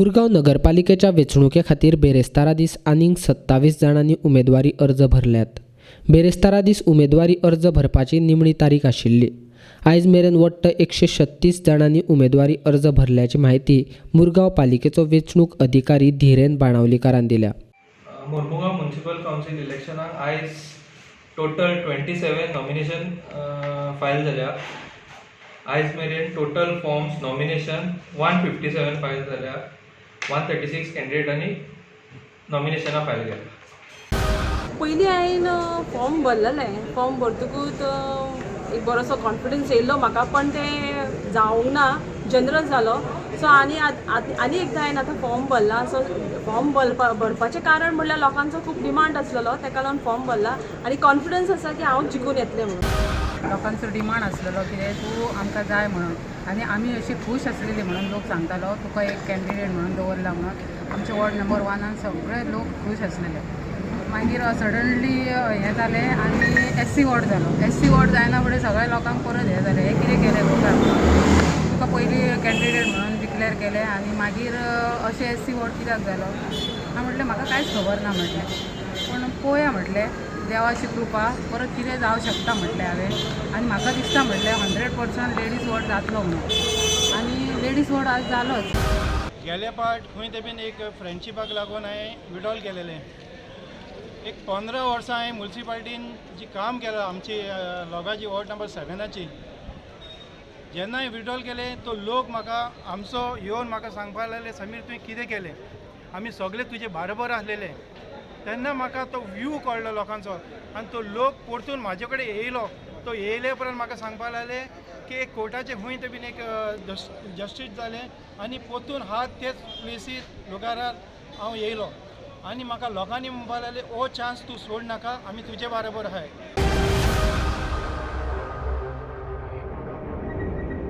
मुरगांव नगरपालिकेच्या वेंचणुके खातीर बेरेस्तारा दीस आनीक 27 जाणांनी उमेदवारी अर्ज भरल्यात। बेरेस्तारा दीस उमेदवारी अर्ज भरपाची निमणी तारीख आशिल्ली। आयज मेरेन वट्ट 136 जाणांनी उमेदवारी अर्ज भरल्याची माहिती मुरगांव पालिकेचो वेंचणूक अधिकारी धीरेन बाणावलीकारान दिल्या। मुरमुगांव म्युनिसिपल काउन्सिल इलेक्शनाक आयज टोटल 27 नॉमिनेशन फायल जाल्या। आयज मेरेन टोटल फॉर्म्स नॉमिनेशन 157 फायल जाल्या। 136 कॅन्डिडेटांनी नॉमिनेशनां फायल केल्या। पयलीं हांवें फॉर्म भरलेलें। फॉर्म भरतकूच एक बरोसो कॉन्फिडन्स येयल्लो म्हाका, पण तें जावंक ना, जनरल जालो। सो आनी एकदां हांवें आतां फॉर्म भरला। सो फॉर्म भरपाचें कारण म्हणल्यार लोकांचो खूब डिमांड आसलेलो, ताका लागून फॉर्म भरला आनी कॉन्फिडन्स आसा की हांव जिखून येतलें म्हणून। लोकांचो डिमांड आसलेलो कितें तूं आमकां जाय म्हणून, आनी आमी अशी खूश आसलेली म्हणून लोक सांगतालो तुका एक कॅन्डिडेट म्हणून दवरला म्हणून। आमचे वॉर्ड नंबर 1 सगळे लोक खूश आसलेले। मागीर सडनली हें जालें आनी SC वॉर्ड जालो। SC वॉर्ड जायना फुडें सगळ्या लोकांक परत हें जालें, हें कितें केलें वोटाक, तुका पयलीं कॅन्डिडेट म्हणून डिक्लेअर केलें आनी मागीर अशें SC वॉर्ड कित्याक जालो। हांव म्हटलें म्हाका कांयच खबर ना म्हटलें, पूण पळोवया म्हटलें देवाची कृपा परत कितें जावं शकता म्हटलें हांवें। आनी म्हाका दिसता म्हटलें 100% लेडीज वॉर्ड जातलो म्हणून, आनी लेडीज वॉर्ड आज जालोच। गेले पाट खंय ते बीन एक फ्रेंडशिपाक लागून हांवें विड्रॉल केलेलें। एक 15 वर्सां हांवें म्युनिसिपालिटीन जी काम केलां आमची लोगांची वॉर्ड नंबर 7ची। जेन्ना हांवें विड्रॉल केलें तो लोक म्हाका आमचो येवन म्हाका सांगपाक लागले, समीर तुवें कितें केलें, आमी सगळे तुजे बरोबर आसलेले। तेन्ना म्हाका तो व्यू कळ्ळो लोकांचो, आनी तो लोक परतून म्हाजे कडेन येयलो। तो येयले उपरांत म्हाका सांगपाक लागले की एक कोर्टाचे खंय ते बीन एक जस्टीस जालें आनी परतून हात तेच प्लेसीर लुगारार हांव येयलो। आनी म्हाका लोकांनी म्हणपाक लागले ओ चान्स तूं सोड नाका, आमी तुजे बरोबर आहाय।